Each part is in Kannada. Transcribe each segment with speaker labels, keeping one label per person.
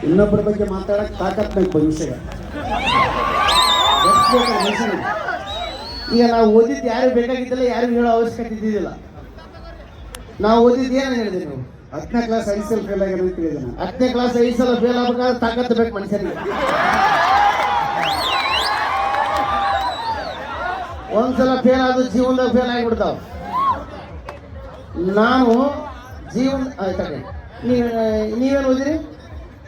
Speaker 1: ಇನ್ನೊಬ್ಬರ ಬಗ್ಗೆ ಮಾತಾಡಕ್ಕೆ ತಾಕತ್ ಬೇಕು ಮನುಷ್ಯಗೆ. ಈಗ ನಾವು ಓದಿದ್ದು ಯಾರು ಬೇಕಾಗಿದ್ದಿಲ್ಲ, ಯಾರು ಹೇಳೋ ಅವಶ್ಯಕತೆ ಇದ್ದಿದ್ದಿಲ್ಲ. ನಾವು ಓದಿದ್ದು ಏನು ಹೇಳಿದ್ರಿ ನೀವು?
Speaker 2: 10ನೇ ಕ್ಲಾಸ್ 5 ಸಲ ಫೇಲ್ ಆಗಿರೋ ಅಂತ ಹೇಳಿದೆ ನಾನು.
Speaker 1: 10ನೇ ಕ್ಲಾಸ್ 5 ಸಲ ಫೇಲ್ ಆಗ್ಬೇಕಾದ್ರೆ ತಾಕತ್ತು ಬೇಕು ಮನುಷ್ಯನಿಗೆ. ಒಂದ್ಸಲ ಫೇಲ್ ಆದ್ರೂ ಜೀವನದಾಗ ಫೇಲ್ ಆಗಿಬಿಡ್ತಾವ. ನಾನು ಜೀವನ ಆಯ್ತಾನೆ. ನೀವೇನು ಓದಿರಿ?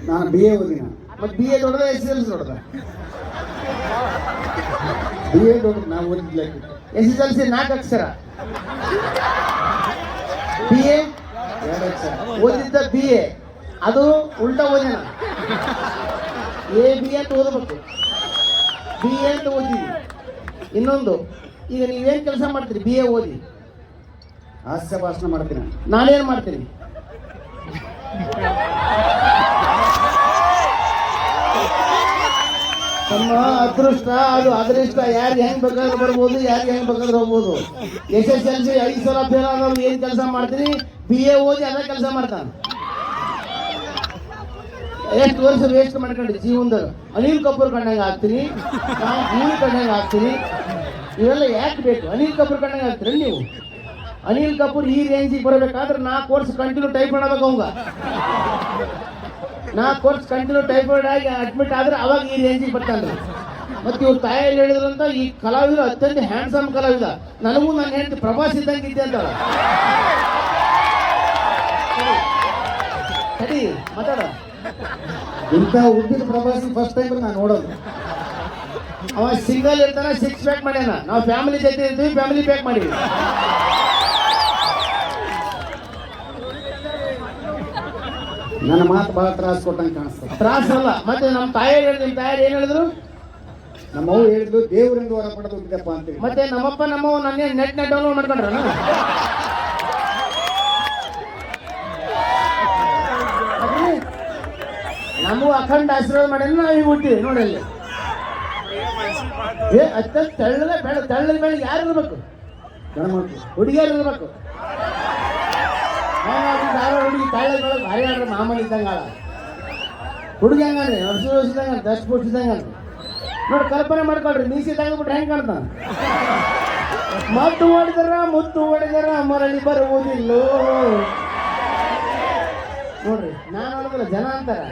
Speaker 2: ನಾನು BA ಓದಿನ.
Speaker 1: ಮತ್ತೆ BA ದೊಡ್ಡದ SSLC ದೊಡ್ಡದ?
Speaker 2: BA ದೊಡ್ಡದು. ನಾವು ಓದಿದ್ಲ
Speaker 1: SSLC 4 ಅಕ್ಷರ, BA
Speaker 2: 2 ಅಕ್ಷರ.
Speaker 1: ಓದಿದ್ದ BA ಅದು ಉಲ್ಟಾ ಓದಿನ. AB ಅಂತ ಓದಬೇಕು, BA ಅಂತ ಓದಿದ್ವಿ. ಇನ್ನೊಂದು, ಈಗ ನೀವೇನು ಕೆಲಸ ಮಾಡ್ತೀರಿ? BA ಓದಿ
Speaker 2: ಹಾಸ್ಯ ಭಾಷಣ ಮಾಡ್ತೀನಿ.
Speaker 1: ನಾನೇನು ಮಾಡ್ತೀನಿ? ನಮ್ಮ ಅದೃಷ್ಟ ಅದು ಅದೃಷ್ಟ. ಯಾರಿಗೆ ಹೆಂಗ್ ಬೇಕಾದ್ರೆ ಬರ್ಬೋದು, ಯಾರಿಗೆ ಹೆಂಗ್ ಬೇಕಾದ್ರೆ ಹೋಗ್ಬೋದು. SSLC 5 ಸಲ ಫೇಲ್ ಆದವ್ರು ಏನ್ ಕೆಲಸ ಮಾಡ್ತೀನಿ? BA ಓದಿ ಅದೇ ಕೆಲಸ ಮಾಡ್ತಾನೆ. ಎಷ್ಟು ವರ್ಷ ವೇಸ್ಟ್ ಮಾಡ್ಕೊಂಡು ಜೀವನದಾಗ. ಅನಿಲ್ ಕಪೂರ್ ಕಂಡಂಗೆ ಆಗ್ತೀನಿ, ನಾವು ಭೂಮಿ ಕಂಡಂಗೆ ಆಗ್ತೀನಿ. ಇವೆಲ್ಲ ಯಾಕೆ ಬೇಕು? ಅನಿಲ್ ಕಪೂರ್ ಕಂಡಂಗೆ ಆಗ್ತೀರಿ ನೀವು? ಅನಿಲ್ ಕಪೂರ್ ಈ ರೇಂಜಿಗೆ ಬರಬೇಕಾದ್ರೆ 4 ವರ್ಷ ಕಂಟಿನ್ಯೂ ಟೈಪ್ ಮಾಡಬೇಕು. ಅವಂಗ 4 ವರ್ಷ ಕಂಟಿನ್ಯೂ ಟೈಫಾಯ್ಡ್ ಆಗಿ ಅಡ್ಮಿಟ್ ಆದ್ರೆ ಅವಾಗ ಈ ರೇಂಜಿಗೆ ಬರ್ತಾನೆ. ಮತ್ತೆ ಇವ್ರು ತಾಯಲ್ಲಿ ಹೇಳಿದ್ರಂತ ಈ ಕಲಾವಿದ ಅತ್ಯಂತ ಹ್ಯಾಂಡ್ಸಮ್ ಕಲಾವಿದ. ನನಗೂ ನನ್ನ ಹೆಂಡತಿ ಪ್ರವಾಸ ಇದ್ದಂಗೆ ಇದ್ದೆ ಅಂತ. ಸರಿ ಮಾತಾಡ.
Speaker 2: ಇಂಥ ಉದ್ದಿನ ಪ್ರವಾಸಿ ಫಸ್ಟ್ ಟೈಮ್ ನಾನು ನೋಡೋದು.
Speaker 1: ಅವ ಸಿಂಗಲ್ ಇರ್ತಾನ, 6 ಪ್ಯಾಕ್ ಮಾಡ್ಯಾನ. ನಾವು ಫ್ಯಾಮಿಲಿ ಜೊತೆ ಇರ್ತೀವಿ, ಫ್ಯಾಮಿಲಿ ಪ್ಯಾಕ್ ಮಾಡಿವಿ.
Speaker 2: ನನ್ನ ಮಾತು ಭಾಳ ತ್ರಾಸ ಕೊಟ್ಟಂಗೆ ಕಾಣಿಸ್ತದೆ.
Speaker 1: ತ್ರಾಸಲ್ಲ. ಮತ್ತೆ ನಮ್ಮ ತಾಯಿಯರು ಹೇಳಿದ್ರು, ನಿಮ್ಮ ತಾಯಿಯರು ಏನು ಹೇಳಿದ್ರು?
Speaker 2: ನಮ್ಮವ್ವ ಹೇಳಿದ್ರು ದೇವರಿಂದ ಹೊರ ಪಡೆದು ಹುಟ್ಟಿದಪ್ಪ ಅಂತೇಳಿ.
Speaker 1: ಮತ್ತೆ ನಮ್ಮಪ್ಪ ನಮ್ಮವ್ವ ನನ್ನ ನೆಟ್ ಡೌನ್ಲೋಡ್ ಮಾಡ್ಕೊಂಡ್ರ. ನಮಗೂ ಅಖಂಡ ಆಶೀರ್ವಾದ ಮಾಡಿ ನಾವು ಈಗ ಹುಟ್ಟಿವಿ ನೋಡಿ. ಅಲ್ಲಿ ಅತ್ಯಂತ ತೆಳ್ಳದ ಬೆಳಗ್ಗೆ ಯಾರು ಇರ್ಬೇಕು?
Speaker 2: ಗಣಮಕ್ಳು
Speaker 1: ಹುಡುಗಿಯರು ಇರ್ಬೇಕು. ಹುಡುಗಿ ತೆಳ್ಳದ ಬೆಳಗ್ಗೆ ಭಾರಿ ಆಡ್ರೆ ಮಾಮೂಲಿ ಇದ್ದಂಗ. ಹುಡುಗಿ ಹಂಗಾನೆ ವರ್ಷದಂಗ ದಷ್ಟು ಪುಟ್ಟಿದಂಗ ನೋಡಿ. ಕಲ್ಪನೆ ಮಾಡ್ಕೊಳ್ರಿ, ಮೀಸಿ ತಗೊಂಡ್ಬಿಟ್ರೆ ಹೆಂಗೆ ಕಾಣ್ತಾನ? ಮುತ್ತು ಹೊಡೆದರ ಮರಳಿ ಬರುವುದಿಲ್ಲೋ. ನೋಡ್ರಿ, ನಾನು ಅನ್ನೋದಿಲ್ಲ, ಜನ ಅಂತಾರ.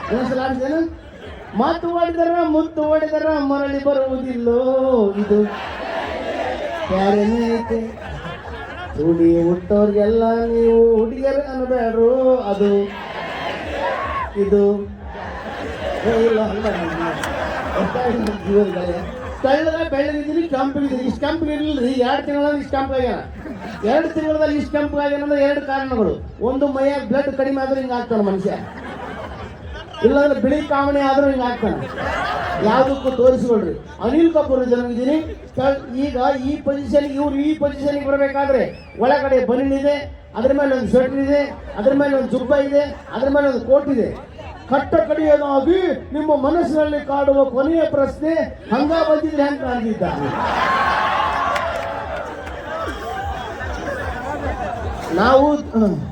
Speaker 1: ಇನ್ನೊಂದ್ಸಲ ಆಡ್ತೇನು? ಮುತ್ತು ಹೊಡೆದರ ಮರಳಿ ಬರುವುದಿಲ್ಲೋ. ಇದು ಪ್ಯಾರೇನೈತೆ ಹುಡಿ ಹುಟ್ಟೋರ್ಗೆಲ್ಲ ನೀವು ಹುಡುಗಿಯರು ಅನ್ಬೇಡ್ರು. ಅದು ಇದು ಜೀವನಗಳೇ ತೆಳ್ಳಗ ಬೆಳ್ಳಗಿದ್ದೀನಿ, ಕೆಂಪಿಗಿದ್ದೀನಿ. ಇಷ್ಟು ಕೆಂಪಿಗಿರಲಿಲ್ಲ. 2 ತಿಂಗಳಲ್ಲಿ ಇಷ್ಟು ಕೆಂಪಾಗ್ಯಾನ. 2 ತಿಂಗಳಲ್ಲಿ ಇಷ್ಟು ಕೆಂಪಾಗ್ಯಾನಂದ್ರೆ 2 ಕಾರಣಗಳು. ಒಂದು, ಮೈಯಾಗ ಬ್ಲಡ್ ಕಡಿಮೆ ಆದ್ರೂ ಹಿಂಗೆ ಆಗ್ತಾನೆ ಮನುಷ್ಯ. ಇಲ್ಲಾಂದ್ರೆ ಬಿಳಿ ಕಾಮಣಿ ಆದ್ರೂ ಹಿಂಗೆ ಆಗ್ತಾನೆ. ಯಾವುದಕ್ಕೂ ತೋರಿಸ್ಕೊಳ್ರಿ. ಅನಿಲ್ ಕಪೂರ್ ಜನಗಿದ್ದೀನಿ. ಈಗ ಈ ಪೊಸಿಷನ್ಗೆ ಬರಬೇಕಾದ್ರೆ ಒಳಗಡೆ ಬನಿನ್ ಇದೆ, ಅದ್ರ ಮೇಲೆ ಒಂದು ಸ್ವೆಟರ್ ಇದೆ, ಅದ್ರ ಮೇಲೆ ಒಂದು ಜುಬ್ಬ ಇದೆ, ಅದ್ರ ಮೇಲೆ ಒಂದು ಕೋಟ್ ಇದೆ. ಕಟ್ಟ ಕಡಿಯೋದಾಗಿ ನಿಮ್ಮ ಮನಸ್ಸಿನಲ್ಲಿ ಕಾಡುವ ಕೊನೆಯ ಪ್ರಶ್ನೆ, ಹಂಗ ಬಂದಿದ್ರೆ ಹೆಂಗೆ ಕಾಣ್ತಿದ್ದ? ನಾವು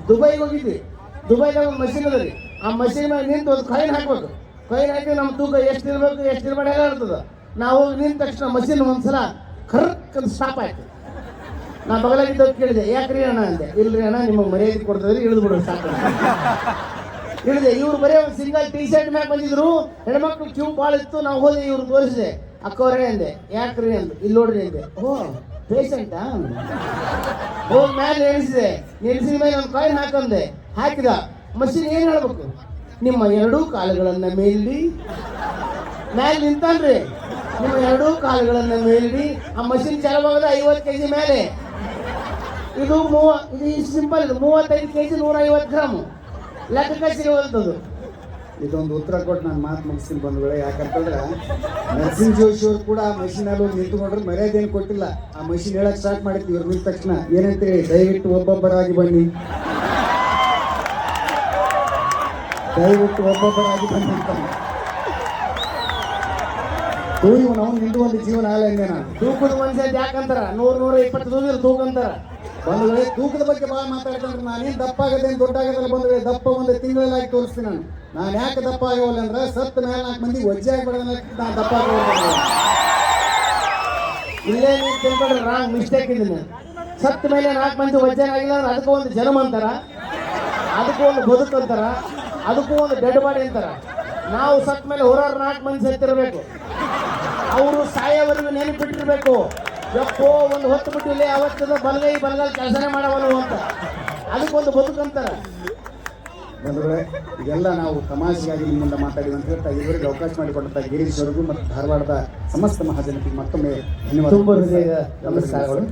Speaker 1: ದುಬೈಗೆ ಹೋಗಿದ್ವಿ. ದುಬೈದಾಗ ಒಂದು ಮಷೀನ್ ಅದ ರೀ. ಆ ಮಷೀನ್ ಮೇಲೆ ನಿಂತು ಒಂದು ಕಾಯಿನ್ ಹಾಕ್ಬೇಕು. ಕಾಯಿನ್ ಹಾಕಿ ನಮ್ಮ ತೂಕ ಎಷ್ಟು ಇರ್ಬೇಕು, ಎಷ್ಟು ಇರ್ಬೇಡ ಎಲ್ಲ ಇರ್ತದೆ. ನಾವು ನಿಂತ ತಕ್ಷಣ ಮಷೀನ್ ಒಂದ್ಸಲ ಕರ್ಕ್ ಅಂತ ಸ್ಟಾಪ್ ಆಯ್ತು. ನಾ ಬಗಲಾಗಿದ್ದವ್ರು ಕೇಳಿದೆ, ಯಾಕ್ರಿ ಅಣ್ಣ ಅಂದೆ. ಇಲ್ರಿ ಅಣ್ಣ, ನಿಮಗೆ ಮರ್ಯಾದೆ ಕೊಡ್ತದ್ರಿ, ಇಳಿದು ಬಿಡೋದು ಸಾಕು ಇಳಿದೆ. ಇವ್ರು ಬರೀ ಒಂದು ಸಿಂಗಲ್ T-ಶರ್ಟ್ ಮ್ಯಾಗ ಬಂದಿದ್ರು. ಹೆಣ್ಮಕ್ಳು ಕ್ಯೂ ಭಾಳ ಇತ್ತು. ನಾವು ಹೋದೆ, ಇವ್ರು ತೋರಿಸಿದೆ. ಅಕ್ಕವ್ರೇ ಅಂದೆ. ಯಾಕ್ರಿ ಅಂದು. ಇಲ್ಲಿ ನೋಡ್ರಿ ಅಂದೆ. ಓ ಪೇಷಂಟಾ? ಹೋಗಿ ಮ್ಯಾಲೆ ನೆನೆಸಿದ ಮೇಲೆ ಒಂದು ಕಾಯಿನ್ ಹಾಕಂದೆ. ಹಾಕಿದ ಮಷೀನ್ ಏನು ಹೇಳ್ಬೇಕು? ನಿಮ್ಮ 2 ಕಾಲುಗಳನ್ನ ಮೇಲಿಡಿ. ಮ್ಯಾಲೆ ನಿಂತಾನ್ರಿ. ನಿಮ್ಮ 2 ಕಾಲುಗಳನ್ನ ಮೇಲಿಡಿ. ಆ ಮಷೀನ್ ಚಾಲುವಾಗದ 50 kg ಮೇಲೆ. ಇದು ಇಷ್ಟು ಸಿಂಪಲ್. ಇದು 35 kg 150 ಗ್ರಾಮು. ಲೆಕ್ಕಕ್ಕೆ ಸಿಗುವಂಥದ್ದು.
Speaker 2: ಇದೊಂದು ಉತ್ತರ ಕೊಟ್ಟು ನಾನು ಮಾತು ಮುಗಿಸ್ತೀನಿ ಬಂಧುಗಳೇ. ಯಾಕಂತಂದ್ರೆ ನರಸಿಂಹ ಜೋಶಿ ಅವ್ರು ಕೂಡ ಆ ಮಷೀನಲ್ಲಿ ಹೋಗಿ ನಿಂತ್ಕೊಂಡ್ರೆ ಮರ್ಯಾದೆ ಏನು ಕೊಟ್ಟಿಲ್ಲ. ಆ ಮಷೀನ್ ಹೇಳಕ್ ಸ್ಟಾರ್ಟ್ ಮಾಡಿದ್ವಿ. ಇವ್ರು ನಿಂತ ತಕ್ಷಣ ಏನಂತೇಳಿ, ದಯವಿಟ್ಟು ಒಬ್ಬೊಬ್ಬರಾಗಿ ಬನ್ನಿ, ದಯವಿಟ್ಟು ಒಬ್ಬೊಬ್ಬರಾಗಿ ಬನ್ನಿ ಅಂತ.
Speaker 1: ನಾವು ನಿಂದು ಒಂದು ಜೀವನ ಆಗಲ್ಲ. ತೂಕದ ಮನುಷ್ಯ ಯಾಕಂತಾರ? 100-120 ತೂಕ ಅಂತಾರ.
Speaker 2: ಬಂಧುಗಳೇ ತೂಕದ ಬಗ್ಗೆ ಭಾಳ ಮಾತಾಡ್ತಂದ್ರೆ ನಾನೇನು ದಪ್ಪ ಆಗದೆ ದೊಡ್ಡ ಆಗದಲ್ಲ ಬಂಧುಗಳೇ, ದಪ್ಪ ಒಂದು ತಿಂಗಳಲ್ಲಿ ತೋರಿಸ್ತೀನಿ ನಾನು ಯಾಕೆ ದಪ್ಪ ಆಗವಲ್ಲ ಅಂದ್ರೆ ಸತ್ತ ಮೇಲೆ 4 ಮಂದಿ ವಜ್ಜೆ ಆಗ್ಬಿಡೋದ ನಾನು ದಪ್ಪ ಆಗಲ್ಲ.
Speaker 1: ಇಲ್ಲೇ ನೀವು ತಿಳ್ಕೊಂಡ್ರೆ ರಾಂಗ್ ಮಿಸ್ಟೇಕ್ ಇದನ್ನ. ಸತ್ತ ಮೇಲೆ 4 ಮಂದಿ ವಜ್ಜನ ಆಗಿಲ್ಲ ಅಂದ್ರೆ ಅದಕ್ಕೂ ಒಂದು ಜನ್ಮ ಅಂತಾರ, ಅದಕ್ಕೂ ಒಂದು ಬದುಕು ಅಂತಾರ, ಅದಕ್ಕೂ ಒಂದು ಡೆಡ್ ಬಾಡಿ ಅಂತಾರ. ನಾವು ಸತ್ತ ಮೇಲೆ ಹೊರವ್ರು 4 ಮಂದಿ ಸತ್ತಿರಬೇಕು, ಅವರು ಸಾಯೋವರೆಗೂ ನೆನಪಿಟ್ಟಿರ್ಬೇಕು. ಎಪ್ಪೋ ಒಂದು ಹೊತ್ತು ಬಿಟ್ಟು ಇಲ್ಲೇ ಅವತ್ತದ ಬಲಗೈ ಕೆಲಸನೇ ಮಾಡವನು ಅಂತ, ಅದಕ್ಕೊಂದು ಬದುಕು ಅಂತಾರ.
Speaker 2: ಬಂಧುಗಳೇ ಇದೆಲ್ಲ ನಾವು ತಮಾಷೆಗಾಗಿ ನಿಮ್ಮ ಮುಂದೆ ಮಾತಾಡಿ ಅಂತ ಹೇಳ್ತಾ ಇವರಿಗೆ ಅವಕಾಶ ಮಾಡಿಕೊಟ್ಟಂತ ಗಿರೀಶ್ ಅವರಿಗೂ ಮತ್ತು ಧಾರವಾಡದ ಸಮಸ್ತ ಮಹಾಜನತೆಗೆ ಮತ್ತೊಮ್ಮೆ ಧನ್ಯವಾದ.
Speaker 1: ತುಂಬ ಹೃದಯದ ನಮಸ್ಕಾರಗಳು.